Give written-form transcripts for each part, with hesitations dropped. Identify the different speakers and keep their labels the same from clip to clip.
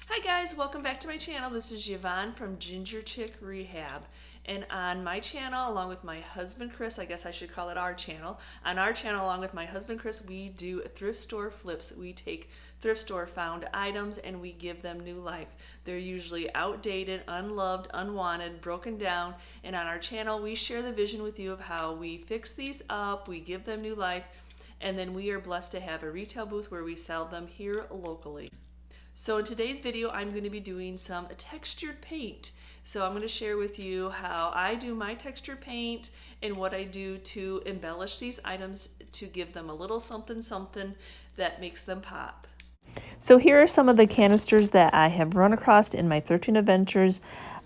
Speaker 1: Hi guys, welcome back to my channel. This is Yvonne from Ginger Chick Rehab. And on my channel, along with my husband Chris, I guess I should call it our channel. On our channel, along with my husband Chris, we do thrift store flips. We take thrift store found items and we give them new life. They're usually outdated, unloved, unwanted, broken down. And on our channel, we share the vision with you of how we fix these up, we give them new life, and then we are blessed to have a retail booth where we sell them here locally. So in today's video, I'm going to be doing some textured paint. So I'm going to share with you how I do my textured paint and what I do to embellish these items to give them a little something something that makes them pop. So here are some of the canisters that I have run across in my thrifting adventures.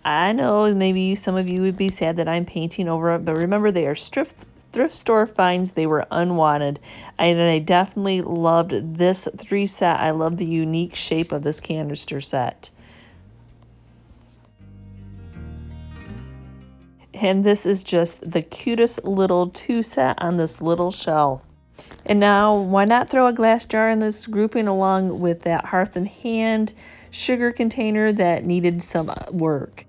Speaker 1: I know maybe some of you would be sad that I'm painting over it, but remember they are thrift store finds. They were unwanted. And I definitely loved this 3 set. I love the unique shape of this canister set. And this is just the cutest little 2 set on this little shelf. And now, why not throw a glass jar in this grouping along with that Hearth and Hand sugar container that needed some work?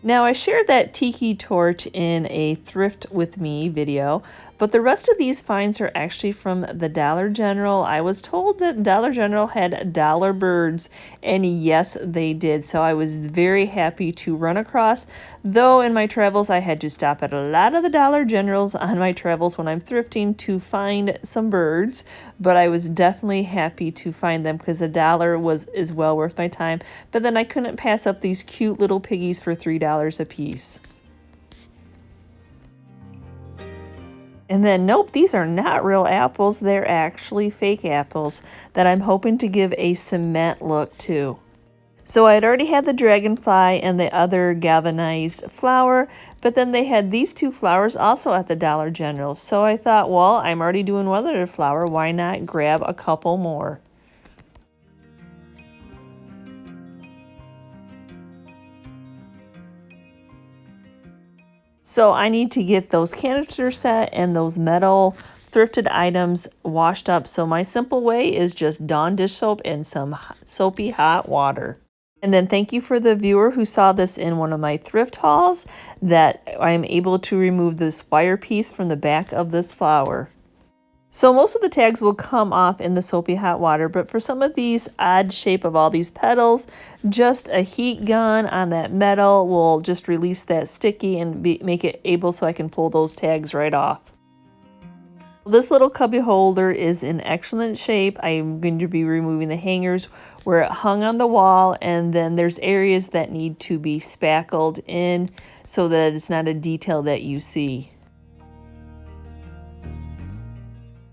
Speaker 1: Now, I shared that tiki torch in a Thrift With Me video, but the rest of these finds are actually from the Dollar General. I was told that Dollar General had dollar birds, and yes, they did. So I was very happy to run across, though in my travels I had to stop at a lot of the Dollar Generals on my travels when I'm thrifting to find some birds, but I was definitely happy to find them because $1 is well worth my time. But then I couldn't pass up these cute little piggies for $3 a piece. And then, nope, these are not real apples. They're actually fake apples that I'm hoping to give a cement look to. So I had already had the dragonfly and the other galvanized flower, but then they had these 2 flowers also at the Dollar General. So I thought, well, I'm already doing one other flower. Why not grab a couple more? So I need to get those canister set and those metal thrifted items washed up. So my simple way is just Dawn dish soap and some soapy hot water. And then thank you for the viewer who saw this in one of my thrift hauls, that I'm able to remove this wire piece from the back of this flower. So most of the tags will come off in the soapy hot water, but for some of these odd shape of all these petals, just a heat gun on that metal will just release that sticky and make it able so I can pull those tags right off. This little cubby holder is in excellent shape. I'm going to be removing the hangers where it hung on the wall, and then there's areas that need to be spackled in so that it's not a detail that you see.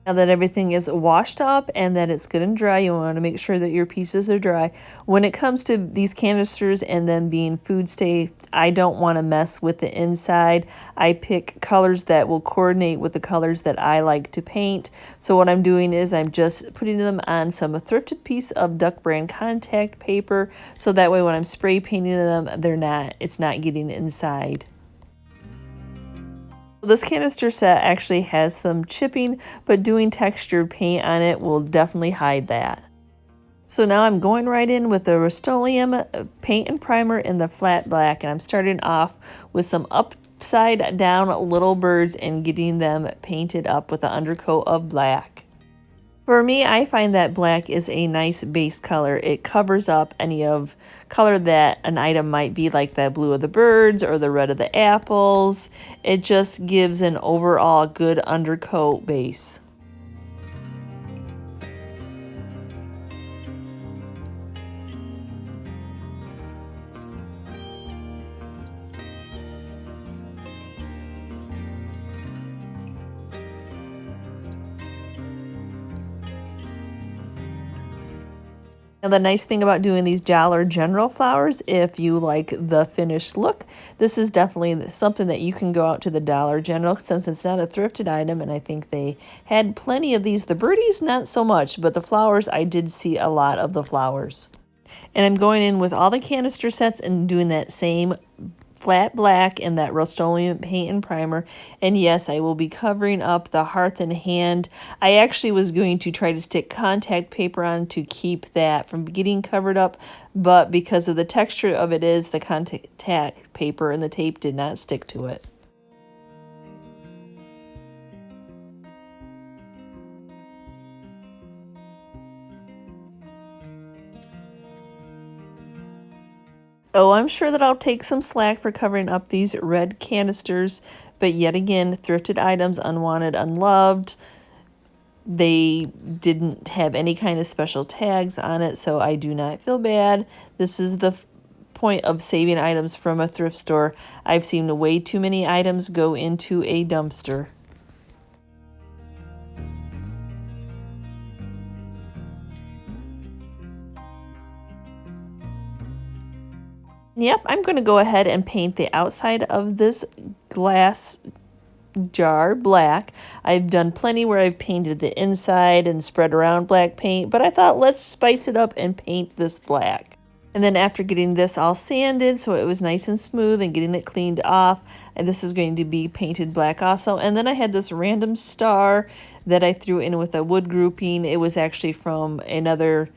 Speaker 1: Now that everything is washed up and that it's good and dry, you want to make sure that your pieces are dry. When it comes to these canisters and them being food safe, I don't want to mess with the inside. I pick colors that will coordinate with the colors that I like to paint. So what I'm doing is I'm just putting them on some thrifted piece of Duck brand contact paper, so that way when I'm spray painting them, it's not getting inside. This canister set actually has some chipping, but doing textured paint on it will definitely hide that. So now I'm going right in with the Rust-Oleum paint and primer in the flat black, and I'm starting off with some upside down little birds and getting them painted up with the undercoat of black. For me, I find that black is a nice base color. It covers up any of color that an item might be, like the blue of the birds or the red of the apples. It just gives an overall good undercoat base. Now the nice thing about doing these Dollar General flowers, if you like the finished look, this is definitely something that you can go out to the Dollar General, since it's not a thrifted item, and I think they had plenty of these. The birdies, not so much, but the flowers, I did see a lot of the flowers. And I'm going in with all the canister sets and doing that same flat black and that Rust-Oleum paint and primer. And yes, I will be covering up the hearth and hand. I actually was going to try to stick contact paper on to keep that from getting covered up, but because of the texture of it is the contact paper and the tape did not stick to it. Oh, I'm sure that I'll take some slack for covering up these red canisters, but yet again, thrifted items, unwanted, unloved. They didn't have any kind of special tags on it, so I do not feel bad. This is the point of saving items from a thrift store. I've seen way too many items go into a dumpster. Yep, I'm going to go ahead and paint the outside of this glass jar black. I've done plenty where I've painted the inside and spread around black paint, but I thought let's spice it up and paint this black. And then after getting this all sanded so it was nice and smooth and getting it cleaned off, and this is going to be painted black also. And then I had this random star that I threw in with a wood grouping. It was actually from another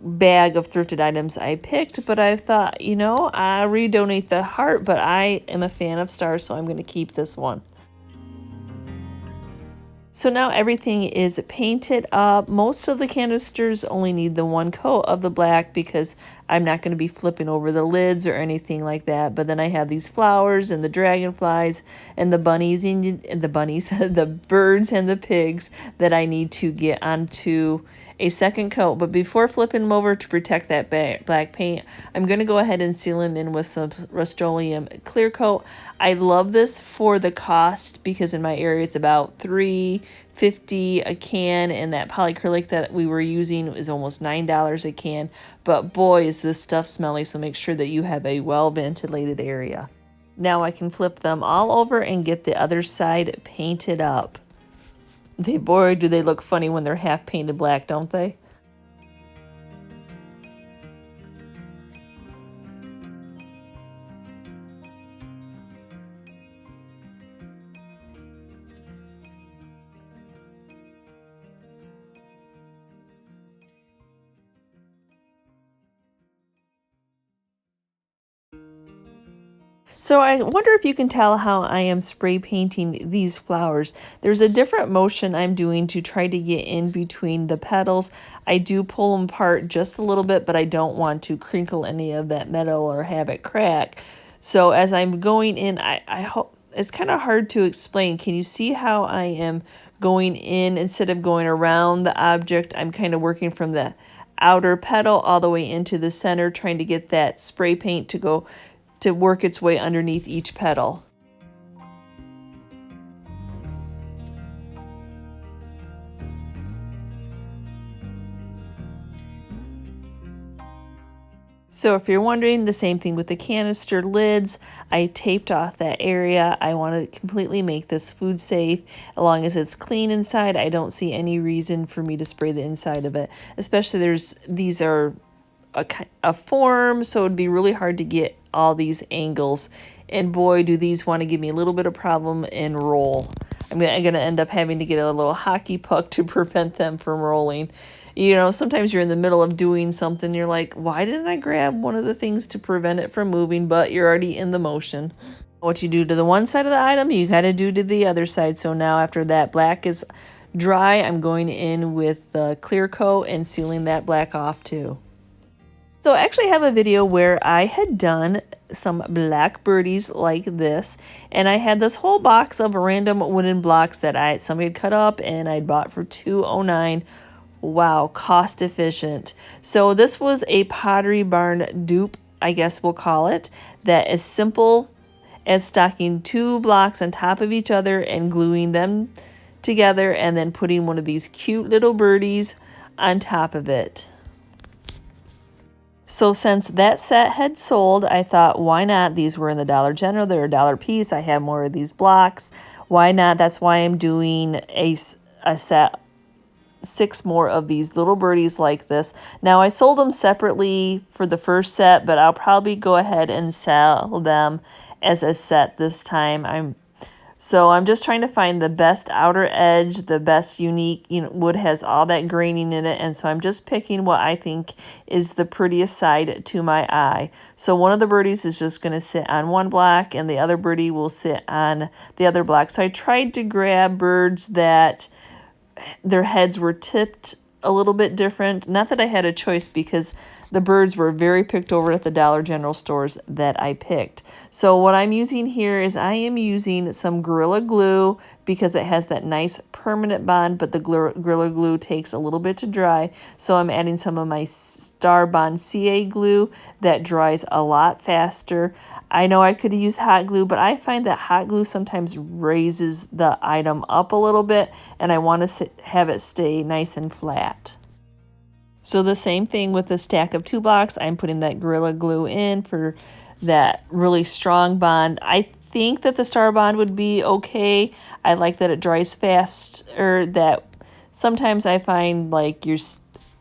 Speaker 1: bag of thrifted items I picked, but I thought, you know, I redonate the heart, but I am a fan of stars, so I'm going to keep this one. So now everything is painted up. Most of the canisters only need the one coat of the black because I'm not going to be flipping over the lids or anything like that. But then I have these flowers and the dragonflies and the bunnies and the bunnies, the birds and the pigs that I need to get onto a second coat. But before flipping them over to protect that black paint, I'm going to go ahead and seal them in with some Rust-Oleum clear coat. I love this for the cost because in my area it's about $3.50 a can, and that polyacrylic that we were using is almost $9 a can. But boy, is this stuff smelly, so make sure that you have a well ventilated area. Now I can flip them all over and get the other side painted up. Boy, do they look funny when they're half painted black, don't they? So I wonder if you can tell how I am spray painting these flowers. There's a different motion I'm doing to try to get in between the petals. I do pull them apart just a little bit, but I don't want to crinkle any of that metal or have it crack. So as I'm going in, I hope it's kind of hard to explain. Can you see how I am going in instead of going around the object? I'm kind of working from the outer petal all the way into the center, trying to get that spray paint to work its way underneath each petal. So if you're wondering, the same thing with the canister lids. I taped off that area. I want to completely make this food safe. As long as it's clean inside, I don't see any reason for me to spray the inside of it. Especially these are a form, so it'd be really hard to get all these angles. And boy, do these want to give me a little bit of problem and roll. I'm gonna end up having to get a little hockey puck to prevent them from rolling. You know, sometimes you're in the middle of doing something, you're like, why didn't I grab one of the things to prevent it from moving? But you're already in the motion. What you do to the one side of the item, you got to do to the other side. So now after that black is dry, I'm going in with the clear coat and sealing that black off too. So I actually have a video where I had done some black birdies like this, and I had this whole box of random wooden blocks that somebody had cut up and I'd bought for $2.09. Wow, cost efficient. So this was a Pottery Barn dupe, I guess we'll call it, that is simple as stacking 2 blocks on top of each other and gluing them together and then putting one of these cute little birdies on top of it. So since that set had sold, I thought, why not? These were in the Dollar General. They're $1 a piece. I have more of these blocks. Why not? That's why I'm doing a set 6 more of these little birdies like this. Now I sold them separately for the first set, but I'll probably go ahead and sell them as a set this time. I'm just trying to find the best outer edge, the best unique, wood has all that graining in it, and so I'm just picking what I think is the prettiest side to my eye. So one of the birdies is just going to sit on one block, and the other birdie will sit on the other block. So I tried to grab birds that their heads were tipped a little bit different. Not that I had a choice, because the birds were very picked over at the Dollar General stores that I picked. So what I'm using here is I am using some Gorilla Glue because it has that nice permanent bond, but the Gorilla Glue takes a little bit to dry. So I'm adding some of my Star Bond CA glue that dries a lot faster. I know I could use hot glue, but I find that hot glue sometimes raises the item up a little bit, and I want to have it stay nice and flat. So the same thing with the stack of 2 blocks. I'm putting that Gorilla Glue in for that really strong bond. I think that the Star Bond would be okay. I like that it dries fast, or that sometimes I find like your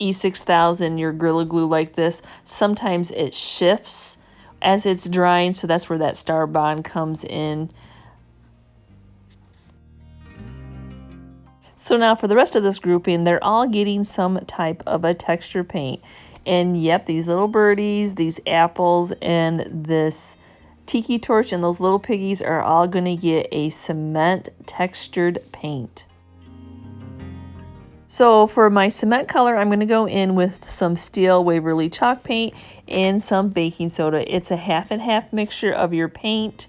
Speaker 1: E6000, your Gorilla Glue like this, sometimes it shifts as it's drying, so that's where that Star Bond comes in. So now for the rest of this grouping, they're all getting some type of a texture paint. And yep, these little birdies, these apples, and this tiki torch, and those little piggies are all going to get a cement textured paint. So for my cement color, I'm going to go in with some steel Waverly chalk paint and some baking soda. It's a half and half mixture of your paint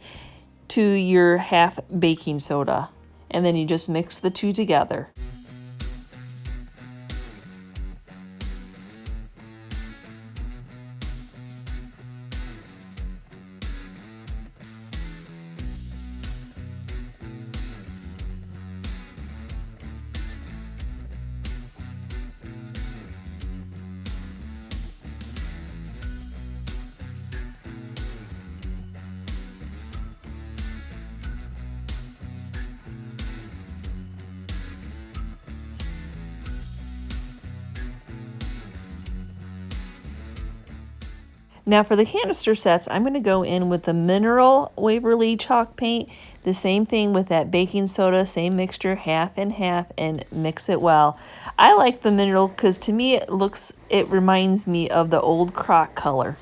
Speaker 1: to your half baking soda. And then you just mix the two together. Now for the canister sets, I'm going to go in with the mineral Waverly chalk paint. The same thing with that baking soda, same mixture, half and half, and mix it well. I like the mineral because to me it reminds me of the old Croc color.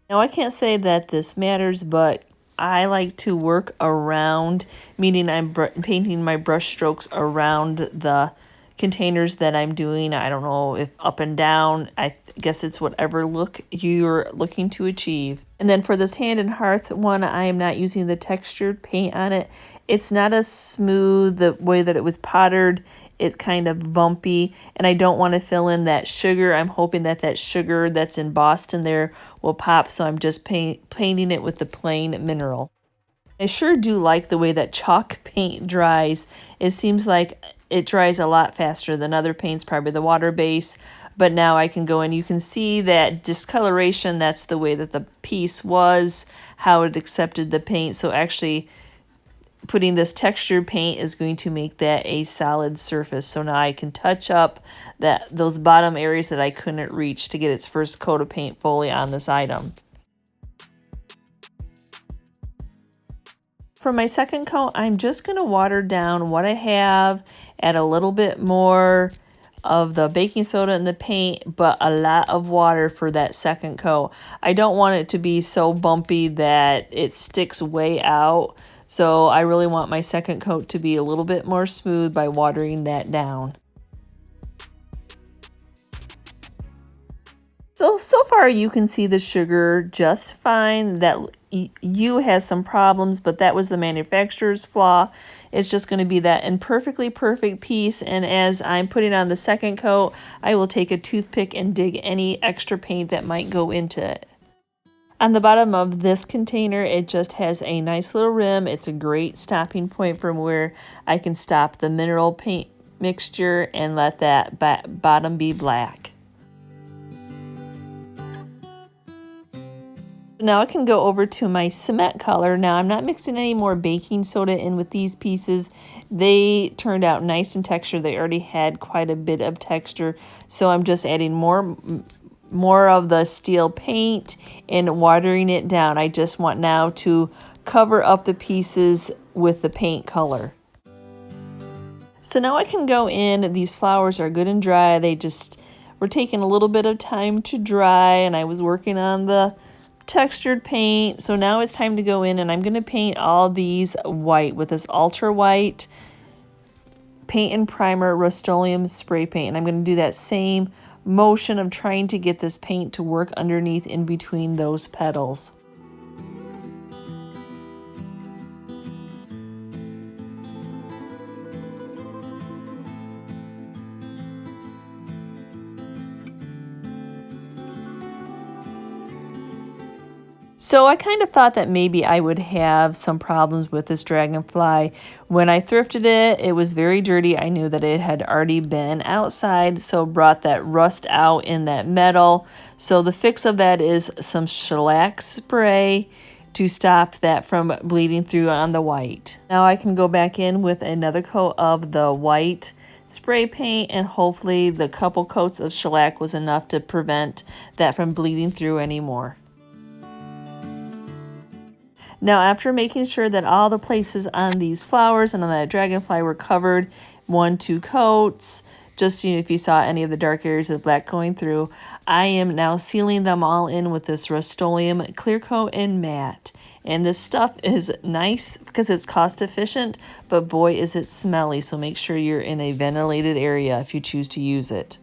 Speaker 1: Now I can't say that this matters, but I like to work around, meaning I'm painting my brush strokes around the containers that I'm doing. I don't know if up and down. I guess it's whatever look you're looking to achieve. And then for this hand and hearth one, I am not using the textured paint on it. It's not as smooth the way that it was powdered. It's kind of bumpy, and I don't want to fill in that sugar. I'm hoping that that sugar that's in Boston there will pop, so I'm just painting it with the plain mineral. I sure do like the way that chalk paint dries. It seems like it dries a lot faster than other paints, probably the water base, but now I can go in. You can see that discoloration. That's the way that the piece was, how it accepted the paint. So actually putting this textured paint is going to make that a solid surface. So now I can touch up those bottom areas that I couldn't reach to get its first coat of paint fully on this item. For my second coat, I'm just going to water down what I have, add a little bit more of the baking soda and the paint, but a lot of water for that second coat. I don't want it to be so bumpy that it sticks way out. So I really want my second coat to be a little bit more smooth by watering that down. So far you can see the sugar just fine. That U has some problems, but that was the manufacturer's flaw. It's just going to be that imperfectly perfect piece, and as I'm putting on the second coat, I will take a toothpick and dig any extra paint that might go into it. On the bottom of this container, it just has a nice little rim. It's a great stopping point from where I can stop the mineral paint mixture and let that bottom be black. Now I can go over to my cement color. Now I'm not mixing any more baking soda in with these pieces. They turned out nice in texture. They already had quite a bit of texture. So I'm just adding more of the steel paint and watering it down. I just want now to cover up the pieces with the paint color. So now I can go in. These flowers are good and dry. They just were taking a little bit of time to dry, and I was working on the textured paint. So now it's time to go in, and I'm going to paint all these white with this ultra white paint and primer Rust-Oleum spray paint. And I'm going to do that same motion of trying to get this paint to work underneath in between those petals. So I kind of thought that maybe I would have some problems with this dragonfly. When I thrifted it, it was very dirty. I knew that it had already been outside, so brought that rust out in that metal. So the fix of that is some shellac spray to stop that from bleeding through on the white. Now I can go back in with another coat of the white spray paint, and hopefully the couple coats of shellac was enough to prevent that from bleeding through anymore. Now, after making sure that all the places on these flowers and on that dragonfly were covered, 1-2 coats, just if you saw any of the dark areas of the black going through, I am now sealing them all in with this Rust-Oleum clear coat and matte. And this stuff is nice because it's cost efficient, but boy is it smelly, so make sure you're in a ventilated area if you choose to use it.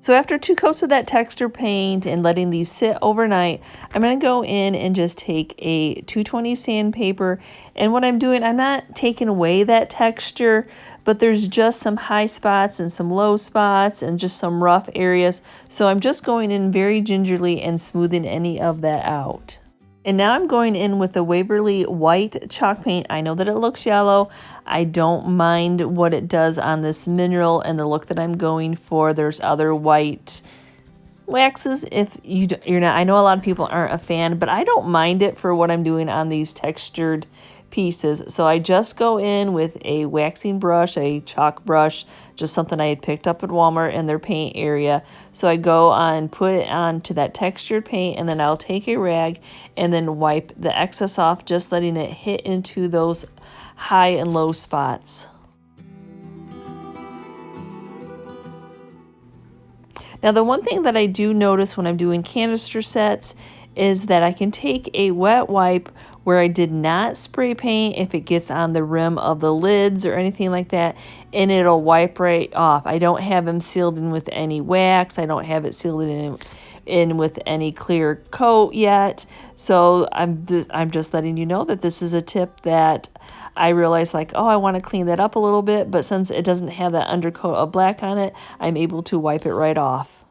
Speaker 1: So after 2 coats of that texture paint and letting these sit overnight, I'm going to go in and just take a 220 sandpaper. And what I'm doing, I'm not taking away that texture, but there's just some high spots and some low spots and just some rough areas. So I'm just going in very gingerly and smoothing any of that out. And now I'm going in with the Waverly white chalk paint. I know that it looks yellow. I don't mind what it does on this mineral and the look that I'm going for. There's other white waxes if you're not. I know a lot of people aren't a fan, but I don't mind it for what I'm doing on these textured pieces. So I just go in with a waxing brush, a chalk brush, just something I had picked up at Walmart in their paint area. So I go on, put it onto that textured paint, and then I'll take a rag and then wipe the excess off, just letting it hit into those high and low spots. Now the one thing that I do notice when I'm doing canister sets is that I can take a wet wipe where I did not spray paint if it gets on the rim of the lids or anything like that, and it'll wipe right off. I don't have them sealed in with any wax. I don't have it sealed in with any clear coat yet. So I'm just letting you know that this is a tip that I realized, like, oh, I want to clean that up a little bit, but since it doesn't have that undercoat of black on it, I'm able to wipe it right off.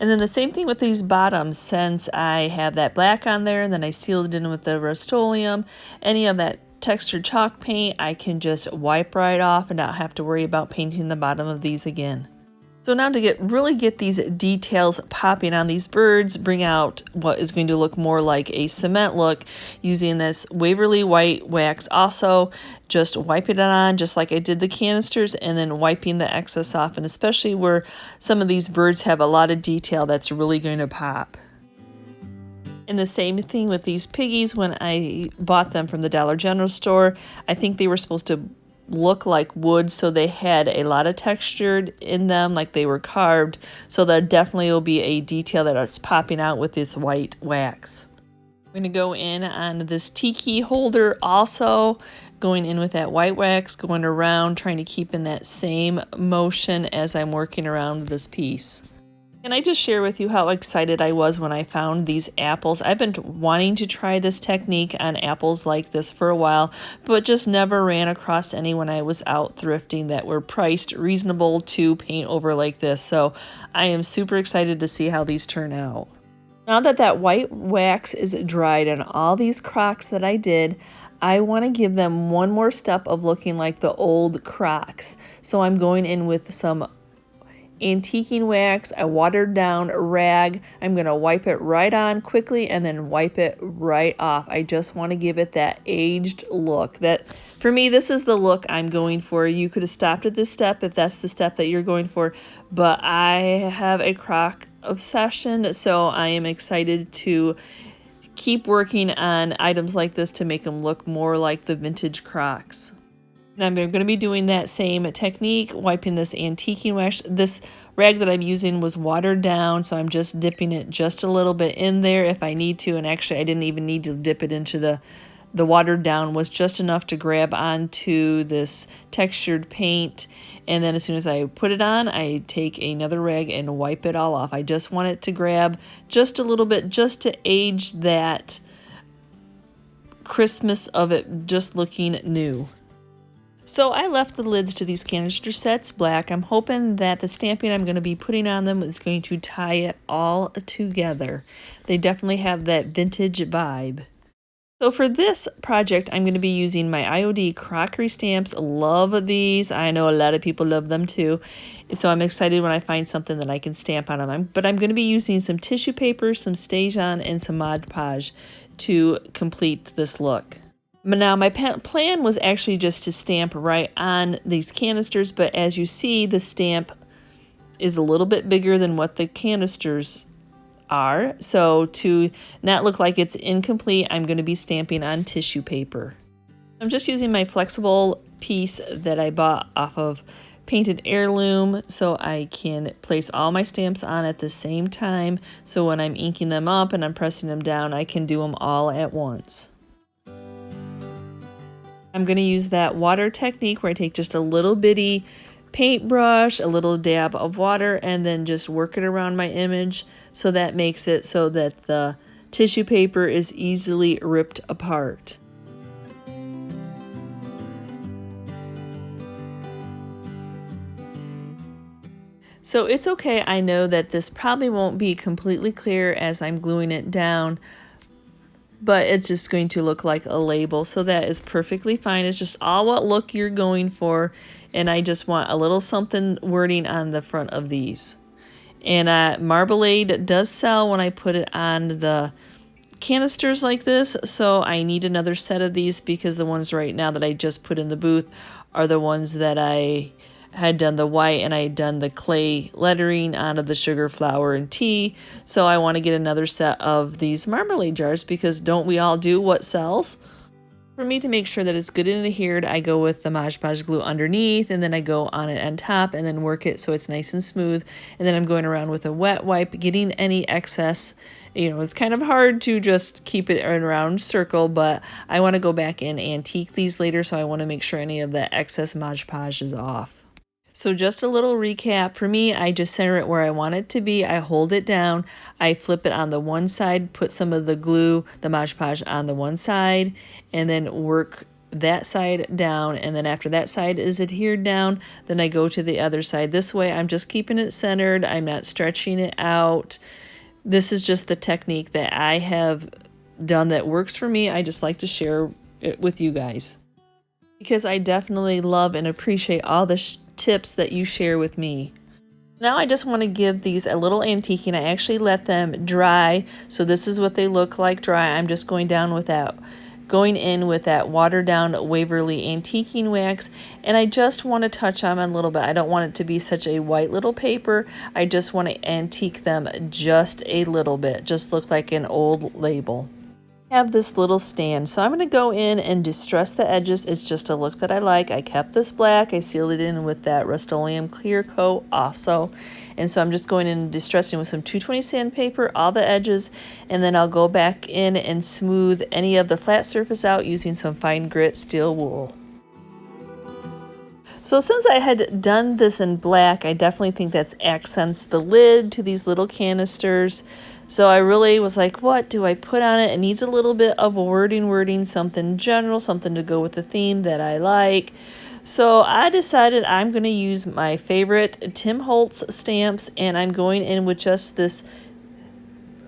Speaker 1: And then the same thing with these bottoms, since I have that black on there and then I sealed it in with the Rust-Oleum, any of that textured chalk paint, I can just wipe right off and not have to worry about painting the bottom of these again. So now to really get these details popping on these birds, bring out what is going to look more like a cement look using this Waverly white wax. Also, just wipe it on just like I did the canisters and then wiping the excess off. And especially where some of these birds have a lot of detail, that's really going to pop. And the same thing with these piggies. When I bought them from the Dollar General store, I think they were supposed to look like wood, so they had a lot of texture in them, like they were carved. So that definitely will be a detail that is popping out with this white wax. I'm going to go in on this tiki holder, also going in with that white wax, going around, trying to keep in that same motion as I'm working around this piece. Can I just share with you how excited I was when I found these apples? I've been wanting to try this technique on apples like this for a while, but just never ran across any when I was out thrifting that were priced reasonable to paint over like this. So I am super excited to see how these turn out. Now that that white wax is dried on all these Crocs that I did, I want to give them one more step of looking like the old Crocs. So I'm going in with some antiquing wax, a watered down rag. I'm going to wipe it right on quickly and then wipe it right off. I just want to give it that aged look. That, for me, this is the look I'm going for. You could have stopped at this step if that's the step that you're going for, but I have a Croc obsession, so I am excited to keep working on items like this to make them look more like the vintage Crocs. And I'm going to be doing that same technique, wiping this antiquing wax. This rag that I'm using was watered down, so I'm just dipping it just a little bit in there if I need to. And actually, I didn't even need to dip it into the watered down, was just enough to grab onto this textured paint. And then as soon as I put it on, I take another rag and wipe it all off. I just want it to grab just a little bit, just to age that crispness of it just looking new. So I left the lids to these canister sets black. I'm hoping that the stamping I'm going to be putting on them is going to tie it all together. They definitely have that vintage vibe. So for this project, I'm going to be using my IOD crockery stamps. Love these. I know a lot of people love them too. So I'm excited when I find something that I can stamp on them. But I'm going to be using some tissue paper, some Stajon, and some Mod Podge to complete this look. Now, my plan was actually just to stamp right on these canisters, but as you see, the stamp is a little bit bigger than what the canisters are. So to not look like it's incomplete, I'm going to be stamping on tissue paper. I'm just using my flexible piece that I bought off of Painted Heirloom so I can place all my stamps on at the same time. So when I'm inking them up and I'm pressing them down, I can do them all at once. I'm going to use that water technique where I take just a little bitty paintbrush, a little dab of water, and then just work it around my image. So that makes it so that the tissue paper is easily ripped apart. So it's okay, I know that this probably won't be completely clear as I'm gluing it down, but it's just going to look like a label, so that is perfectly fine. It's just all what look you're going for, and I just want a little something wording on the front of these. And Marmalade does sell when I put it on the canisters like this, so I need another set of these because the ones right now that I just put in the booth are the ones that I had done the white and I had done the clay lettering onto the sugar, flour, and tea. So I want to get another set of these marmalade jars because don't we all do what sells? For me to make sure that it's good and adhered, I go with the Mod Podge glue underneath, and then I go on it on top and then work it so it's nice and smooth. And then I'm going around with a wet wipe, getting any excess. You know, it's kind of hard to just keep it in a round circle, but I want to go back and antique these later, so I want to make sure any of that excess Mod Podge is off. So just a little recap. For me, I just center it where I want it to be. I hold it down. I flip it on the one side, put some of the glue, the Mod Podge on the one side, and then work that side down. And then after that side is adhered down, then I go to the other side. This way, I'm just keeping it centered. I'm not stretching it out. This is just the technique that I have done that works for me. I just like to share it with you guys because I definitely love and appreciate all the tips that you share with me. Now I just want to give these a little antiquing. I actually let them dry, so this is what they look like dry. I'm just going in with that watered down Waverly antiquing wax, and I just want to touch on them a little bit. I don't want it to be such a white little paper. I just want to antique them just a little bit, just look like an old label. I have this little stand, so I'm going to go in and distress the edges. It's just a look that I like. I kept this black. I sealed it in with that Rust-Oleum clear coat also, and so I'm just going in and distressing with some 220 sandpaper all the edges, and then I'll go back in and smooth any of the flat surface out using some fine grit steel wool. So since I had done this in black, I definitely think that's accents the lid to these little canisters. So I really was like, what do I put on it? It needs a little bit of wording, something general, something to go with the theme that I like. So I decided I'm going to use my favorite Tim Houtz stamps, and I'm going in with just this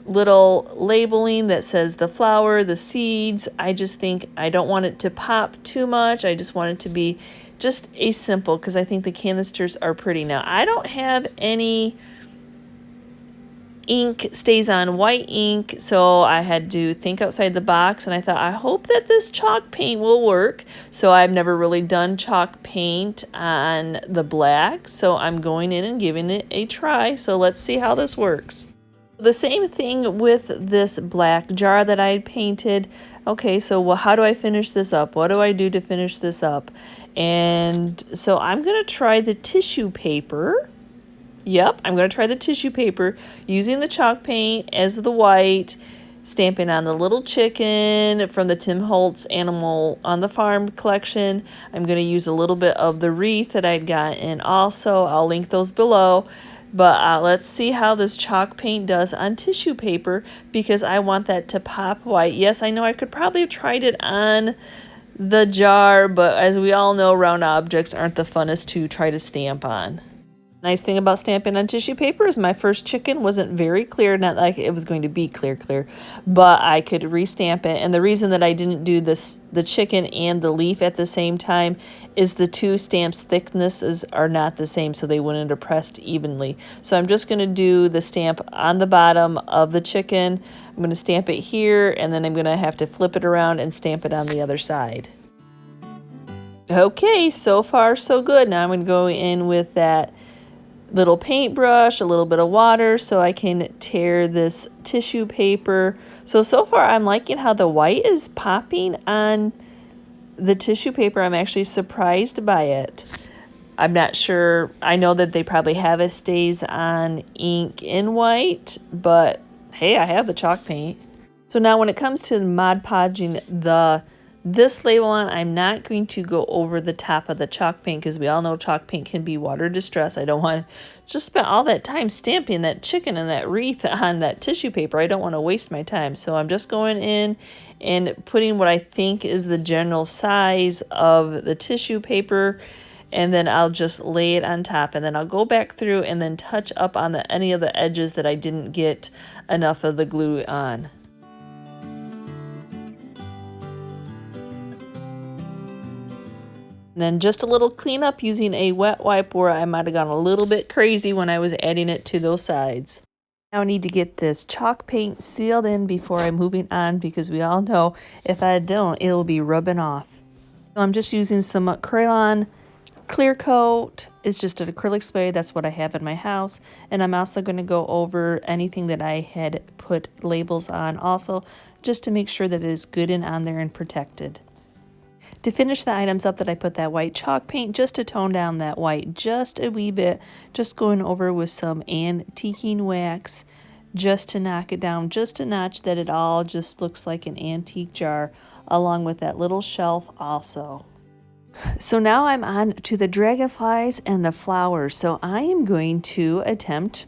Speaker 1: little labeling that says the flower, the seeds. I just think I don't want it to pop too much. I just want it to be just a simple, because I think the canisters are pretty. Now, I don't have any ink stays on white ink, so I had to think outside the box, and I thought, I hope that this chalk paint will work. So I've never really done chalk paint on the black, so I'm going in and giving it a try. So let's see how this works. The same thing with this black jar that I had painted. Okay, so how do I finish this up? What do I do to finish this up? And so I'm going to try the tissue paper. Yep, I'm going to try the tissue paper using the chalk paint as the white, stamping on the little chicken from the Tim Houtz Animal on the Farm collection. I'm going to use a little bit of the wreath that I'd gotten also. I'll link those below. But let's see how this chalk paint does on tissue paper, because I want that to pop white. Yes, I know I could probably have tried it on the jar, but as we all know, round objects aren't the funnest to try to stamp on. Nice thing about stamping on tissue paper is my first chicken wasn't very clear, not like it was going to be clear, but I could restamp it. And the reason that I didn't do the chicken and the leaf at the same time is the two stamps' thicknesses are not the same, so they wouldn't have pressed evenly. So I'm just going to do the stamp on the bottom of the chicken. I'm going to stamp it here, and then I'm going to have to flip it around and stamp it on the other side. Okay, so far so good. Now I'm going to go in with that little paintbrush, a little bit of water, so I can tear this tissue paper. So far I'm liking how the white is popping on the tissue paper. I'm actually surprised by it. I'm not sure. I know that they probably have a stays on ink in white, but hey, I have the chalk paint. So now when it comes to Mod Podging this label on, I'm not going to go over the top of the chalk paint, because we all know chalk paint can be water distress. I don't want to just spend all that time stamping that chicken and that wreath on that tissue paper. I don't want to waste my time. So I'm just going in and putting what I think is the general size of the tissue paper, and then I'll just lay it on top, and then I'll go back through and then touch up on any of the edges that I didn't get enough of the glue on. And then just a little cleanup using a wet wipe, where I might have gone a little bit crazy when I was adding it to those sides. Now I need to get this chalk paint sealed in before I'm moving on, because we all know if I don't, it'll be rubbing off. So I'm just using some Crayon Clear Coat. It's just an acrylic spray. That's what I have in my house. And I'm also going to go over anything that I had put labels on also, just to make sure that it is good and on there and protected. To finish the items up that I put that white chalk paint, just to tone down that white just a wee bit, just going over with some antiquing wax just to knock it down just a notch, that it all just looks like an antique jar, along with that little shelf also. So now I'm on to the dragonflies and the flowers. So I am going to attempt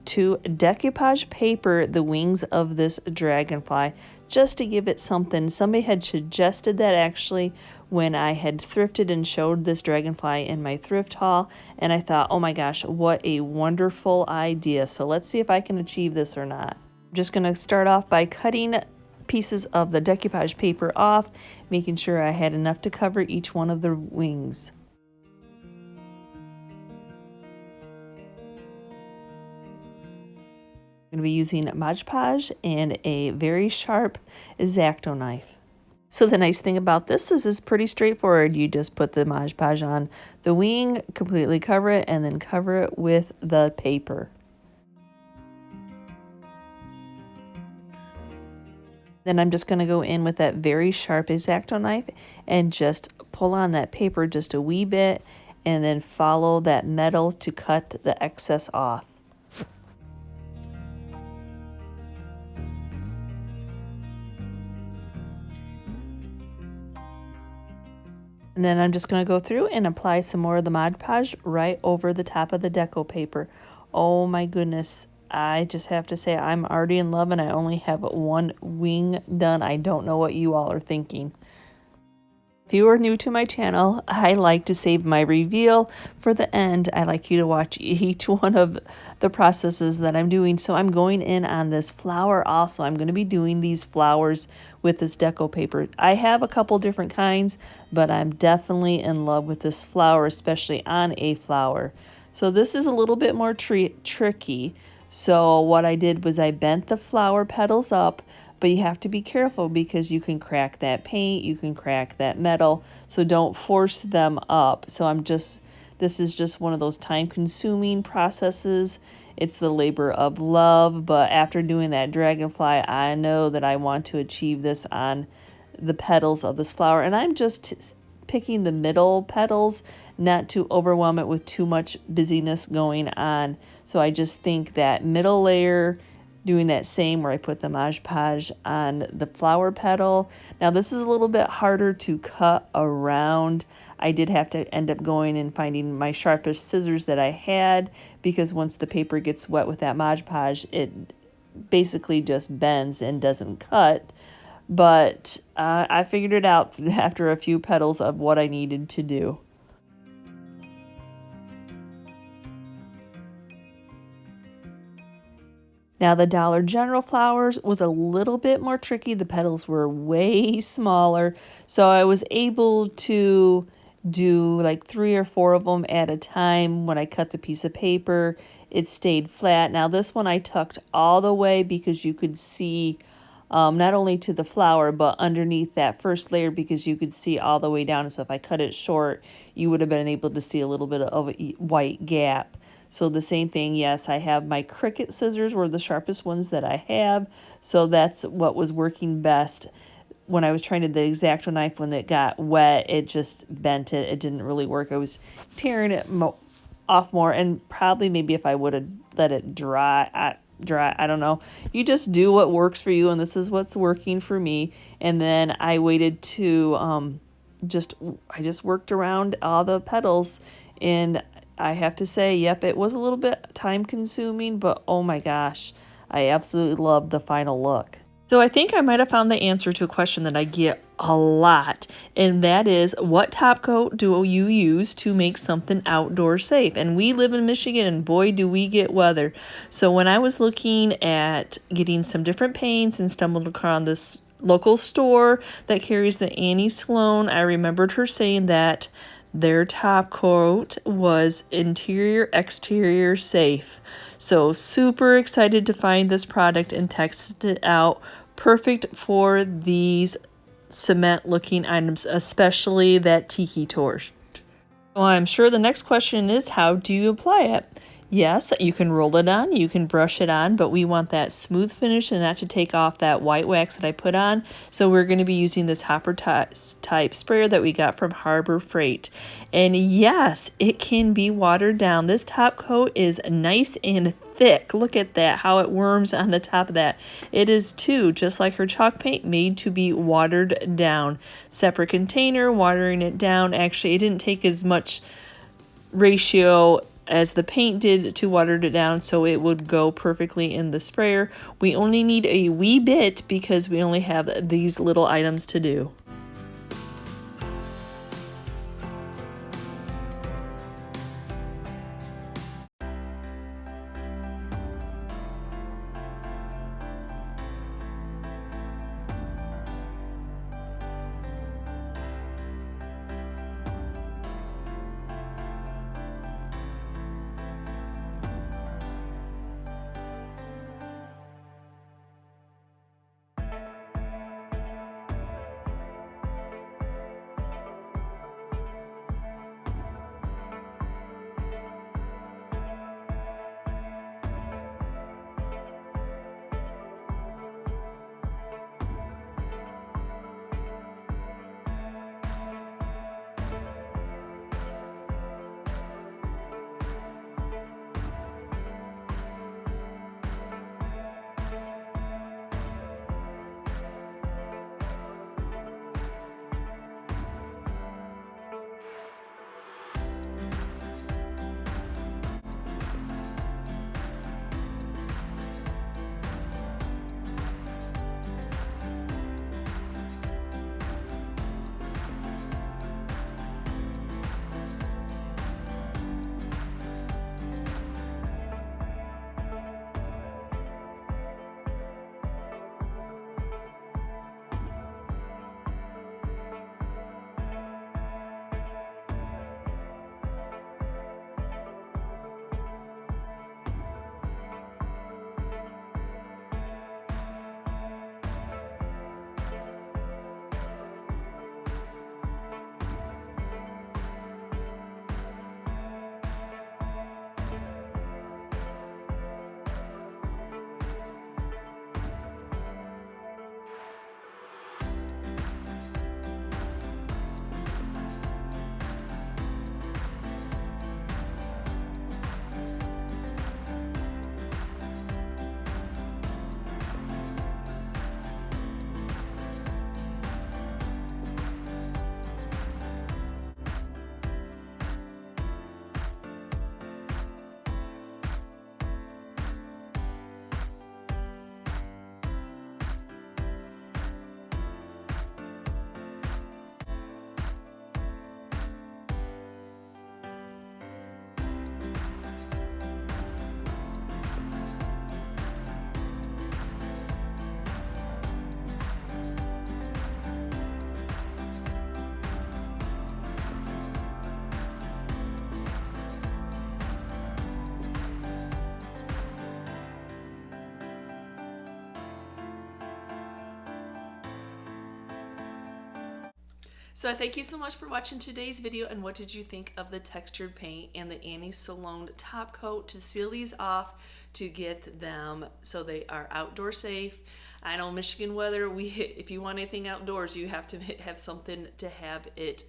Speaker 1: to decoupage paper the wings of this dragonfly, just to give it something. Somebody had suggested that actually when I had thrifted and showed this dragonfly in my thrift haul, and I thought, oh my gosh, what a wonderful idea. So let's see if I can achieve this or not. I'm just going to start off by cutting pieces of the decoupage paper off, making sure I had enough to cover each one of the wings. I'm going to be using Mod Podge and a very sharp X-Acto knife. So the nice thing about this is it's pretty straightforward. You just put the Mod Podge on the wing, completely cover it, and then cover it with the paper. Then I'm just going to go in with that very sharp X-Acto knife and just pull on that paper just a wee bit, and then follow that metal to cut the excess off. And then I'm just going to go through and apply some more of the Mod Podge right over the top of the deco paper. Oh my goodness. I just have to say I'm already in love and I only have one wing done. I don't know what you all are thinking. If you are new to my channel, I like to save my reveal for the end. I like you to watch each one of the processes that I'm doing. So I'm going in on this flower also. I'm going to be doing these flowers with this deco paper. I have a couple different kinds, but I'm definitely in love with this flower, especially on a flower. So this is a little bit more tricky. So what I did was I bent the flower petals up, but you have to be careful because you can crack that paint, you can crack that metal, so don't force them up. So this is just one of those time-consuming processes. It's the labor of love, but after doing that dragonfly, I know that I want to achieve this on the petals of this flower, and I'm just picking the middle petals, not to overwhelm it with too much busyness going on. So I just think that middle layer, doing that same where I put the Mod Podge on the flower petal. Now this is a little bit harder to cut around. I did have to end up going and finding my sharpest scissors that I had, because once the paper gets wet with that Mod Podge, it basically just bends and doesn't cut. But I figured it out after a few petals of what I needed to do. Now the Dollar General flowers was a little bit more tricky. The petals were way smaller, so I was able to do like 3 or 4 of them at a time. When I cut the piece of paper, it stayed flat. Now this one I tucked all the way because you could see not only to the flower, but underneath that first layer, because you could see all the way down. So if I cut it short, you would have been able to see a little bit of a white gap. So the same thing, yes, I have my Cricut scissors were the sharpest ones that I have. So that's what was working best. When I was trying to do the X-Acto knife, when it got wet, it just bent it. It didn't really work. I was tearing it off more, and probably maybe if I would have let it dry, I don't know. You just do what works for you, and this is what's working for me. And then I waited to I just worked around all the petals, and I have to say, yep, it was a little bit time consuming, but oh my gosh, I absolutely loved the final look. So I think I might have found the answer to a question that I get a lot, and that is, what top coat do you use to make something outdoor safe? And we live in Michigan, and boy, do we get weather. So when I was looking at getting some different paints and stumbled upon this local store that carries the Annie Slone, I remembered her saying that their top coat was interior exterior safe. So super excited to find this product and test it out. Perfect for these cement looking items, especially that tiki torch. Well, I'm sure the next question is, how do you apply it? Yes, you can roll it on, you can brush it on, but we want that smooth finish and not to take off that white wax that I put on. So we're going to be using this hopper type sprayer that we got from Harbor Freight. And yes, it can be watered down. This top coat is nice and thick. Look at that, how it worms on the top of that. It is too, just like her chalk paint, made to be watered down. Separate container, watering it down. Actually, it didn't take as much ratio as the paint did to water it down, so it would go perfectly in the sprayer. We only need a wee bit because we only have these little items to do. So I thank you so much for watching today's video, and what did you think of the textured paint and the Annie Slone top coat to seal these off to get them so they are outdoor safe? I know Michigan weather, if you want anything outdoors, you have to have something to have it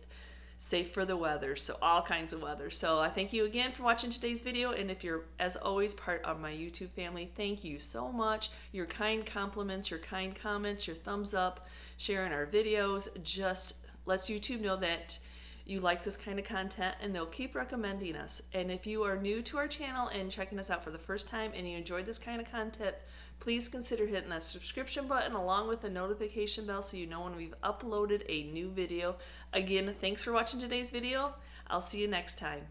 Speaker 1: safe for the weather, so all kinds of weather. So I thank you again for watching today's video, and if you're, as always, part of my YouTube family, thank you so much. Your kind compliments, your kind comments, your thumbs up, sharing our videos just lets YouTube know that you like this kind of content, and they'll keep recommending us. And if you are new to our channel and checking us out for the first time and you enjoyed this kind of content, please consider hitting that subscription button along with the notification bell so you know when we've uploaded a new video. Again, thanks for watching today's video. I'll see you next time.